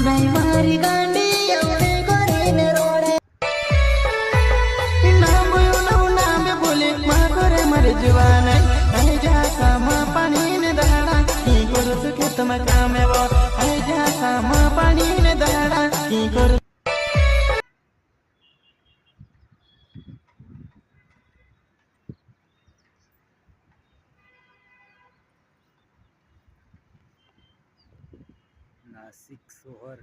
नहीं मारी गांडी एवढे गोरीने रोडे नाम नाम बोले माकोरे मर जवान आई जा सामा पानी ने दहाड़ा की करू खेत में काम वो आई जा सामा पानी ने दहाड़ा की करू नासिक शहर